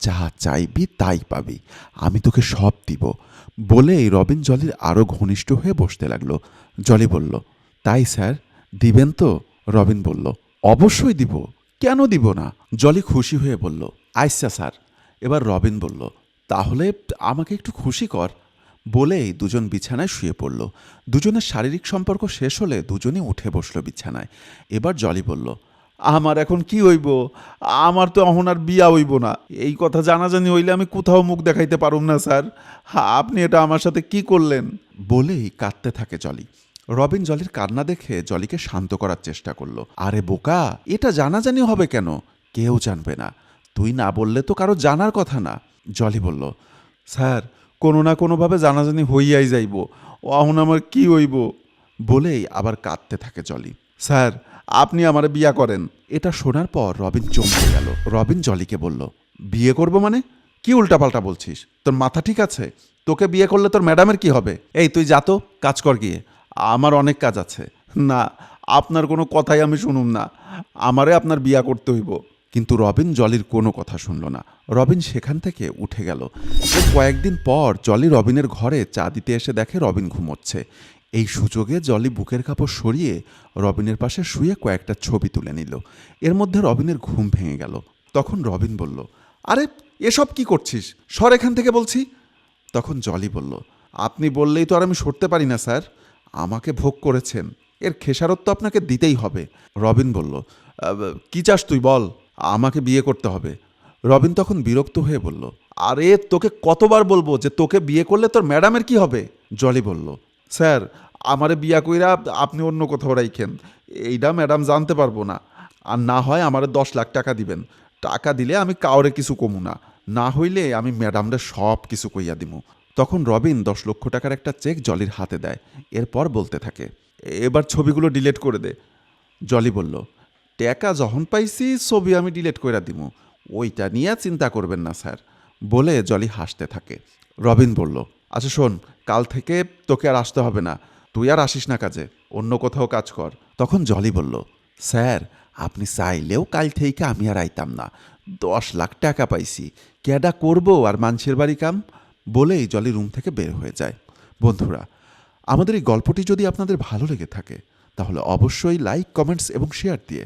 যা চাইবি তাই পাবি, আমি তোকে সব দিব। বলেই রবিন জলির আরও ঘনিষ্ঠ হয়ে বসতে লাগলো। জলি বলল, তাই স্যার, দিবেন তো? রবিন বলল, অবশ্যই দিব, কেন দিব না? জলি খুশি হয়ে বলল, আচ্ছা স্যার। এবার রবিন বলল, তাহলে আমাকে একটু খুশি কর। বলেই দুজন বিছানায় শুয়ে পড়ল। দুজনের শারীরিক সম্পর্ক শেষ হলে দুজনেই উঠে বসলো বিছানায়। এবার জলি বলল, আমার এখন কি হইব? আমার তো এখন আর বিয়া হইব না। এই কথা জানাজানি হইলে আমি কোথাও মুখ দেখাইতে পারুম না স্যার। আপনি এটা আমার সাথে কি করলেন? বলেই কাঁদতে থাকে জলি। রবিন জলির কান্না দেখে জলিকে শান্ত করার চেষ্টা করলো। আরে বোকা, এটা জানাজানি হবে কেন? কেউ জানবে না। তুই না বললে তো কারো জানার কথা না। জলি বলল, স্যার, কোনো না কোনোভাবে জানাজানি হইয়াই যাইব, এখন আমার কি হইব? বলেই আবার কাঁদতে থাকে জলি। স্যার, আপনি আমারে বিয়া করেন। এটা শোনার পর রবিন চমকে গেল। রবিন জলিকে বলল, বিয়ে করব মানে? কি উল্টাপাল্টা বলছিস? তোর মাথা ঠিক আছে? তোকে বিয়ে করলে তোর ম্যাডামের কি হবে? এই তুই যা তো, কাজ কর গিয়ে। আমার অনেক কাজ আছে। না, আপনার কোনো কথাই আমি শুনুম না। আমারে আপনার বিয়া করতে হইব। কিন্তু রবিন জলির কোনো কথা শুনল না। রবিন সেখান থেকে উঠে গেল। এর কয়েকদিন পর জলি রবিনের ঘরে চা দিতে এসে দেখে রবিন ঘুমোচ্ছে। এই সুযোগে জলি বুকের কাপড় সরিয়ে রবিনের পাশে শুয়ে কয়েকটা ছবি তুলে নিল। এর মধ্যে রবিনের ঘুম ভেঙে গেল। তখন রবিন বলল, আরে এসব কি করছিস? সর এখান থেকে বলছি। তখন জলি বলল, আপনি বললেই তো আর আমি সরতে পারি না স্যার। আমাকে ভোগ করেছেন, এর খেসারত তো আপনাকে দিতেই হবে। রবিন বলল, কি চাস তুই বল, আমাকে বিয়ে করতে হবে। রবিন তখন বিরক্ত হয়ে বলল, আরে তোকে কতবার বলবো যে তোকে বিয়ে করলে তোর ম্যাডামের কি হবে? জলি বলল, স্যার, আমারে বিয়া কইরা আপনি অন্য কোথাও রাইখেন, এইটা ম্যাডাম জানতে পারবো না। আর না হয় আমারে 10 লাখ টাকা দিবেন। টাকা দিলে আমি কাউরে কিছু কমু না, না হইলে আমি ম্যাডামরে সব কিছু কইয়া দিমু। তখন রবিন 10 লক্ষ টাকার একটা চেক জলির হাতে দেয়। এরপর বলতে থাকে, এবার ছবিগুলো ডিলিট করে দে। জলি বলল, টাকা যখন পাইছি ছবি আমি ডিলিট করে দিমু, ওইটা নিয়ে চিন্তা করবেন না স্যার। বলে জলি হাসতে থাকে। রবিন বলল, আচ্ছা শোন, কাল থেকে তোকে আর আসতে হবে না, তুই আর আসিস না কাজে, অন্য কোথাও কাজ কর। তখন জলি বলল, স্যার, আপনি চাইলেও কাল থেকে আমি আর আইতাম না। 10 লাখ টাকা পাইছি, কেডা করবো আর মানুষের বাড়ি কাম? বলেই জলি রুম থেকে বের হয়ে যায়। বন্ধুরা, আমাদের এই গল্পটি যদি আপনাদের ভালো লেগে থাকে তাহলে অবশ্যই লাইক, কমেন্টস এবং শেয়ার দিয়ে